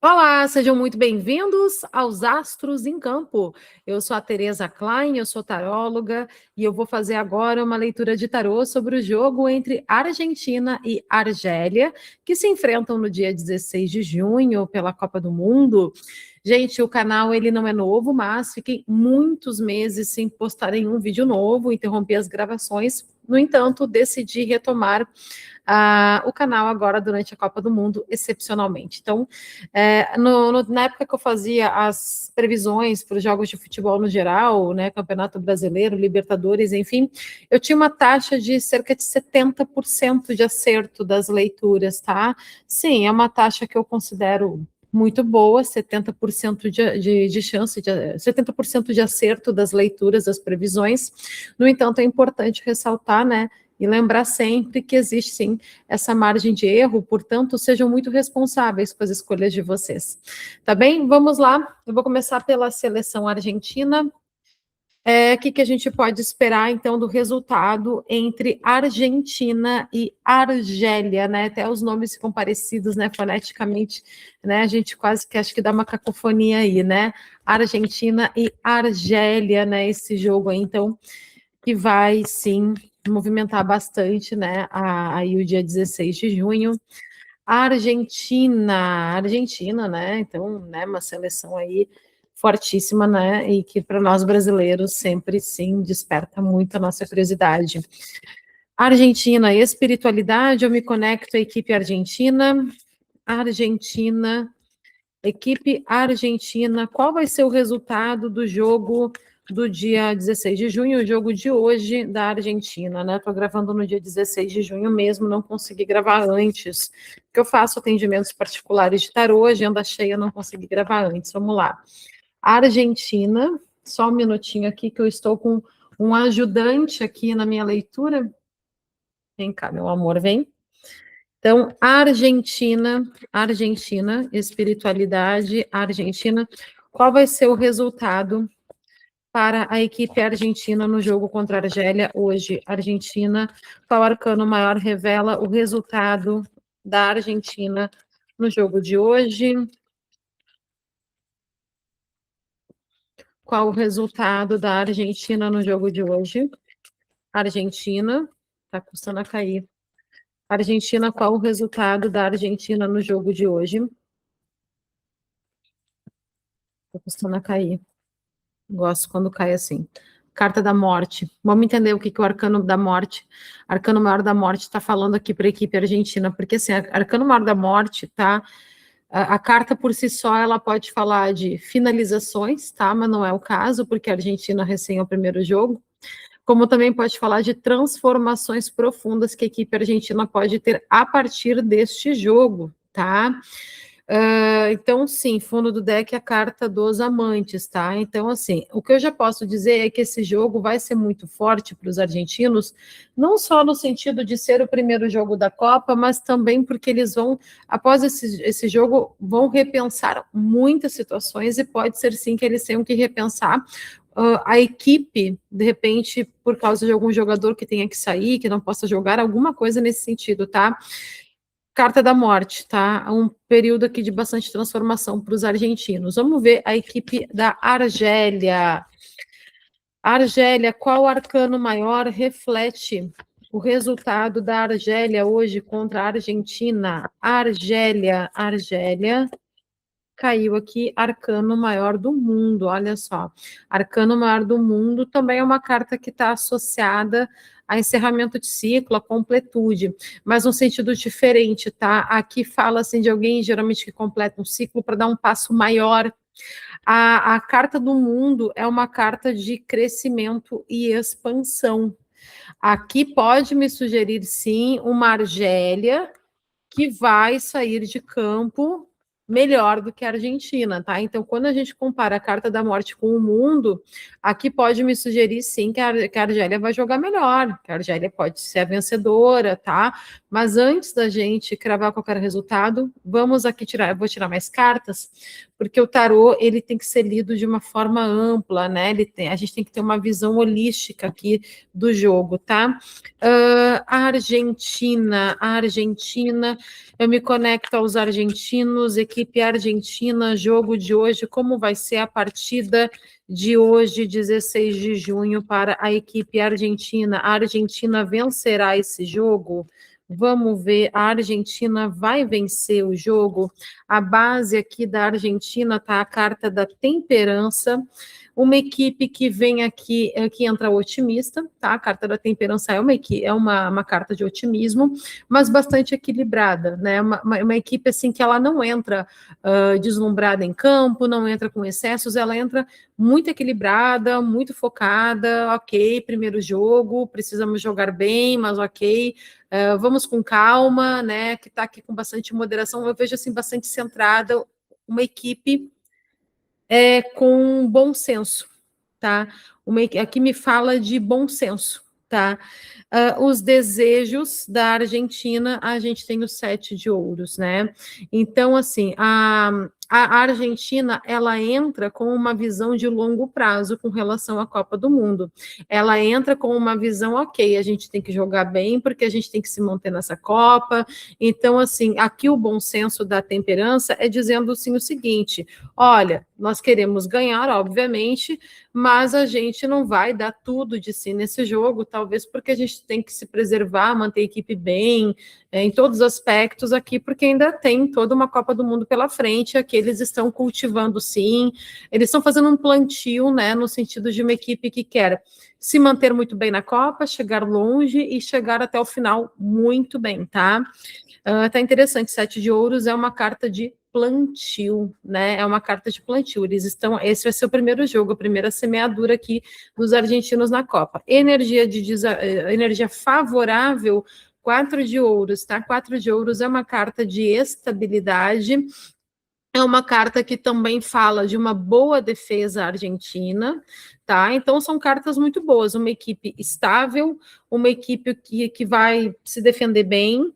Olá, sejam muito bem-vindos aos Astros em Campo. Eu sou a Tereza Klein, eu sou taróloga e eu vou fazer agora uma leitura de tarô sobre o jogo entre Argentina e Argélia, que se enfrentam no dia 16 de junho pela Copa do Mundo. Gente, o canal ele não é novo, mas fiquei muitos meses sem postar nenhum vídeo novo, interrompi as gravações. No entanto, decidi retomar o canal agora durante a Copa do Mundo, excepcionalmente. Então, na época que eu fazia as previsões para os jogos de futebol no geral, né, Campeonato Brasileiro, Libertadores, enfim, eu tinha uma taxa de cerca de 70% de acerto das leituras, tá? Sim, é uma taxa que eu considero muito boa, 70% de chance, 70% de acerto das leituras, das previsões. No entanto, é importante ressaltar, né, e lembrar sempre que existe, sim, essa margem de erro, portanto, sejam muito responsáveis com as escolhas de vocês. Tá bem? Vamos lá. Eu vou começar pela seleção argentina. O que a gente pode esperar, então, do resultado entre Argentina e Argélia, né? Até os nomes ficam parecidos, né, foneticamente, né? A gente quase que acho que dá uma cacofonia aí, né? Argentina e Argélia, né? Esse jogo aí, então, que vai, sim, movimentar bastante, né? Aí o dia 16 de junho. A Argentina, né? Então, né, uma seleção aí fortíssima, né? E que para nós brasileiros sempre sim desperta muito a nossa curiosidade. Argentina, espiritualidade, eu me conecto à equipe argentina. Argentina, equipe argentina, qual vai ser o resultado do jogo do dia 16 de junho, o jogo de hoje da Argentina, né? Estou gravando no dia 16 de junho mesmo, não consegui gravar antes, porque eu faço atendimentos particulares de tarô, agenda cheia, não consegui gravar antes. Vamos lá. Argentina, só um minutinho aqui que eu estou com um ajudante aqui na minha leitura. Vem cá, meu amor, vem. Então, Argentina, espiritualidade, Argentina, qual vai ser o resultado para a equipe argentina no jogo contra a Argélia hoje? Argentina, qual arcano maior revela o resultado da Argentina no jogo de hoje? Qual o resultado da Argentina no jogo de hoje? Argentina, tá custando a cair. Argentina, qual o resultado da Argentina no jogo de hoje? Tá custando a cair. Gosto quando cai assim. Carta da morte. Vamos entender o que o arcano da morte, arcano maior da morte está falando aqui para a equipe argentina, porque assim, arcano maior da morte, tá? A carta por si só, ela pode falar de finalizações, tá? Mas não é o caso, porque a Argentina recém é o primeiro jogo. Como também pode falar de transformações profundas que a equipe argentina pode ter a partir deste jogo, tá? Então, sim, fundo do deck é a carta dos amantes, tá? Então, assim, o que eu já posso dizer é que esse jogo vai ser muito forte para os argentinos, não só no sentido de ser o primeiro jogo da Copa, mas também porque eles vão, após esse jogo, vão repensar muitas situações e pode ser, sim, que eles tenham que repensar a equipe, de repente, por causa de algum jogador que tenha que sair, que não possa jogar, alguma coisa nesse sentido, tá? Carta da morte, tá? Um período aqui de bastante transformação para os argentinos. Vamos ver a equipe da Argélia. Argélia, qual arcano maior reflete o resultado da Argélia hoje contra a Argentina? Argélia, caiu aqui, arcano maior do mundo, olha só. Arcano maior do mundo também é uma carta que está associada a encerramento de ciclo, a completude, mas num sentido diferente, tá? Aqui fala assim de alguém geralmente que completa um ciclo para dar um passo maior. A carta do mundo é uma carta de crescimento e expansão. Aqui pode me sugerir, sim, uma Argélia que vai sair de campo melhor do que a Argentina, tá? Então, quando a gente compara a carta da morte com o mundo, aqui pode me sugerir, sim, que a Argélia vai jogar melhor, que a Argélia pode ser a vencedora, tá? Mas antes da gente cravar qualquer resultado, vamos aqui tirar, eu vou tirar mais cartas, porque o tarô ele tem que ser lido de uma forma ampla, né? A gente tem que ter uma visão holística aqui do jogo, tá? A Argentina, eu me conecto aos argentinos, equipe argentina, jogo de hoje, como vai ser a partida de hoje, 16 de junho, para a equipe argentina? A Argentina vencerá esse jogo? Vamos ver, a Argentina vai vencer o jogo? A base aqui da Argentina tá a carta da temperança, uma equipe que vem aqui, que entra otimista, tá? A carta da temperança é uma carta de otimismo, mas bastante equilibrada, né? Uma equipe assim que ela não entra deslumbrada em campo, não entra com excessos, ela entra muito equilibrada, muito focada, ok, primeiro jogo, precisamos jogar bem, mas ok, vamos com calma, né, que está aqui com bastante moderação, eu vejo assim bastante centrada, uma equipe com bom senso, tá? Aqui me fala de bom senso, tá? Os desejos da Argentina, a gente tem o 7 de ouros, né? Então, assim, a Argentina, ela entra com uma visão de longo prazo com relação à Copa do Mundo. Ela entra com uma visão, ok, a gente tem que jogar bem, porque a gente tem que se manter nessa Copa. Então, assim, aqui o bom senso da temperança é dizendo, assim, o seguinte, olha, nós queremos ganhar, obviamente, mas a gente não vai dar tudo de si nesse jogo, talvez porque a gente tem que se preservar, manter a equipe bem, em todos os aspectos aqui, porque ainda tem toda uma Copa do Mundo pela frente, aqui eles estão cultivando sim, eles estão fazendo um plantio, né, no sentido de uma equipe que quer se manter muito bem na Copa, chegar longe e chegar até o final muito bem, tá? Tá interessante, 7 de ouros é uma carta de plantio, né? É uma carta de plantio. Esse vai ser o primeiro jogo, a primeira semeadura aqui dos argentinos na Copa. Energia favorável, 4 de ouros, tá? 4 de ouros é uma carta de estabilidade. É uma carta que também fala de uma boa defesa argentina, tá? Então são cartas muito boas, uma equipe estável, uma equipe que vai se defender bem.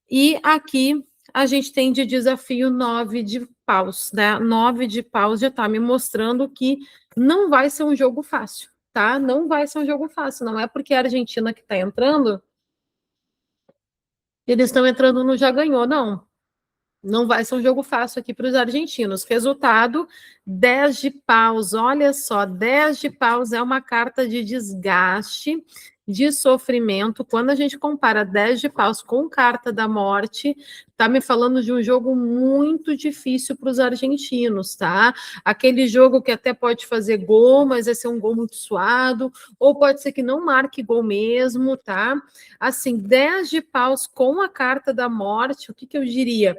E aqui a gente tem de desafio 9 de paus, né? 9 de paus já está me mostrando que não vai ser um jogo fácil, tá? Não vai ser um jogo fácil, não é porque a Argentina que está entrando, eles estão entrando no já ganhou, não. Não vai ser um jogo fácil aqui para os argentinos. Resultado, 10 de paus. Olha só, 10 de paus é uma carta de desgaste, de sofrimento. Quando a gente compara 10 de paus com carta da morte, tá me falando de um jogo muito difícil para os argentinos, tá? Aquele jogo que até pode fazer gol, mas vai ser um gol muito suado, ou pode ser que não marque gol mesmo, tá? Assim, 10 de paus com a carta da morte, o que eu diria?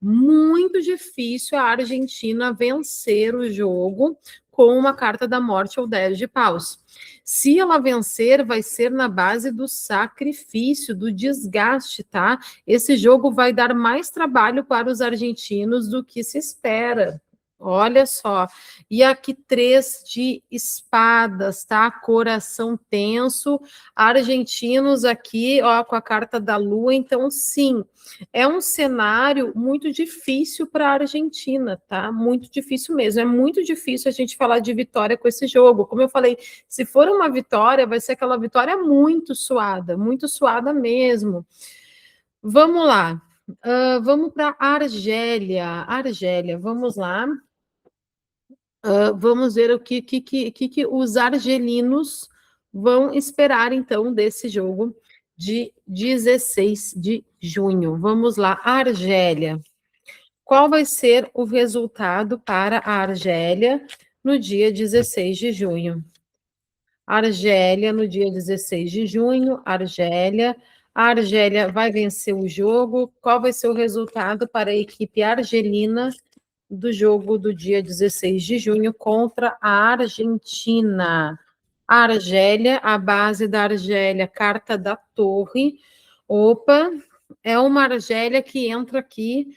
Muito difícil a Argentina vencer o jogo com uma carta da morte ou 10 de paus. Se ela vencer, vai ser na base do sacrifício, do desgaste, tá? Esse jogo vai dar mais trabalho para os argentinos do que se espera. Olha só, e aqui 3 de espadas, tá? Coração tenso, argentinos aqui, ó, com a carta da lua, então sim, é um cenário muito difícil para a Argentina, tá? Muito difícil mesmo, é muito difícil a gente falar de vitória com esse jogo. Como eu falei, se for uma vitória, vai ser aquela vitória muito suada mesmo. Vamos lá, vamos para a Argélia. Argélia, vamos lá. Vamos ver o que os argelinos vão esperar, então, desse jogo de 16 de junho. Vamos lá, Argélia. Qual vai ser o resultado para a Argélia no dia 16 de junho? Argélia, no dia 16 de junho, Argélia. A Argélia vai vencer o jogo. Qual vai ser o resultado para a equipe argelina do jogo do dia 16 de junho contra a Argentina? A Argélia, a base da Argélia, carta da torre. Opa, é uma Argélia que entra aqui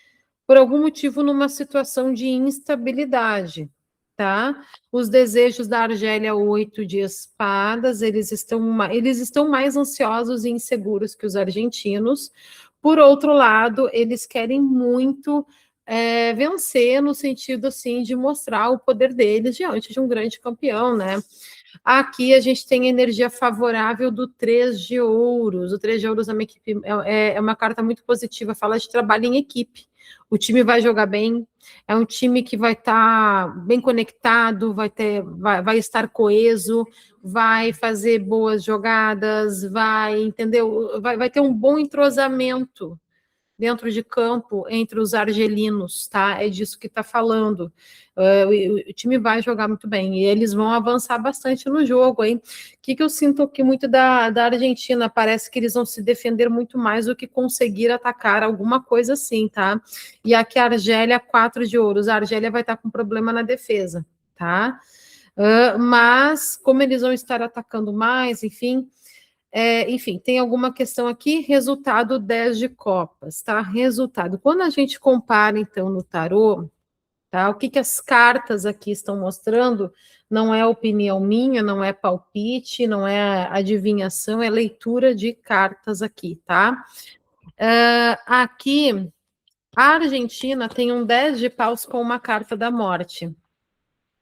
por algum motivo numa situação de instabilidade, tá? Os desejos da Argélia, 8 de espadas, eles estão mais ansiosos e inseguros que os argentinos. Por outro lado, eles querem muito vencer no sentido, assim, de mostrar o poder deles diante de um grande campeão, né? Aqui a gente tem energia favorável do 3 de ouros. O 3 de ouros é uma, equipe, é uma carta muito positiva, fala de trabalho em equipe. O time vai jogar bem, é um time que vai estar bem conectado, vai estar coeso, vai fazer boas jogadas, entendeu? Vai ter um bom entrosamento dentro de campo entre os argelinos, tá? É disso que está falando. O time vai jogar muito bem e eles vão avançar bastante no jogo, hein? O que eu sinto aqui muito da Argentina? Parece que eles vão se defender muito mais do que conseguir atacar, alguma coisa assim, tá? E aqui a Argélia, 4 de ouros. A Argélia vai estar com problema na defesa, tá? Mas, como eles vão estar atacando mais, enfim, tem alguma questão aqui, resultado 10 de copas, tá? Resultado. Quando a gente compara, então, no tarô, tá? O que as cartas aqui estão mostrando não é opinião minha, não é palpite, não é adivinhação, é leitura de cartas aqui, tá? Aqui, a Argentina tem um 10 de paus com uma carta da morte.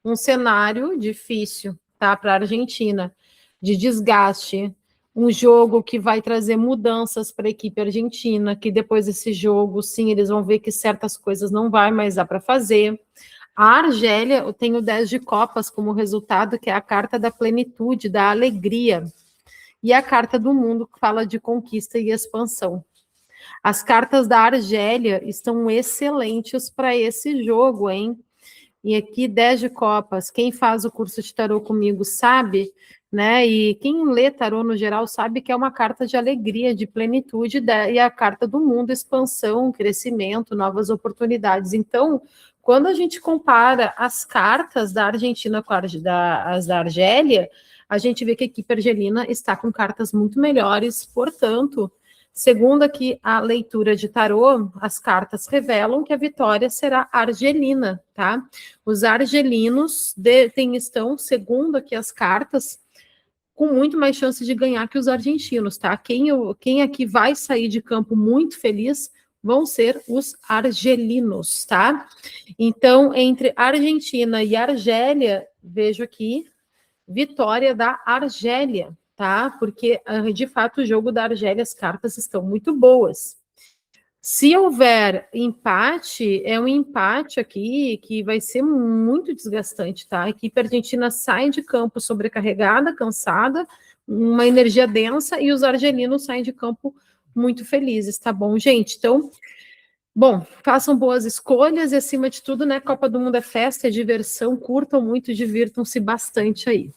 Um cenário difícil, tá? Para a Argentina, de desgaste, um jogo que vai trazer mudanças para a equipe argentina, que depois desse jogo, sim, eles vão ver que certas coisas não vai mais dar para fazer. A Argélia tem o 10 de copas como resultado, que é a carta da plenitude, da alegria, e a carta do mundo, que fala de conquista e expansão. As cartas da Argélia estão excelentes para esse jogo, hein? E aqui 10 de copas. Quem faz o curso de tarô comigo sabe, né? E quem lê tarô no geral sabe que é uma carta de alegria, de plenitude, e a carta do mundo, expansão, crescimento, novas oportunidades. Então, quando a gente compara as cartas da Argentina com as da Argélia, a gente vê que a equipe argelina está com cartas muito melhores, portanto, segundo aqui a leitura de tarô, as cartas revelam que a vitória será argelina, tá? Os argelinos estão, segundo aqui as cartas, com muito mais chance de ganhar que os argentinos, tá? Quem aqui vai sair de campo muito feliz vão ser os argelinos, tá? Então, entre Argentina e Argélia, vejo aqui, vitória da Argélia, tá? Porque, de fato, o jogo da Argélia, as cartas estão muito boas. Se houver empate, é um empate aqui que vai ser muito desgastante, tá? A equipe argentina sai de campo sobrecarregada, cansada, uma energia densa, e os argelinos saem de campo muito felizes, tá bom, gente? Então, bom, façam boas escolhas e, acima de tudo, né, Copa do Mundo é festa, é diversão, curtam muito, divirtam-se bastante aí.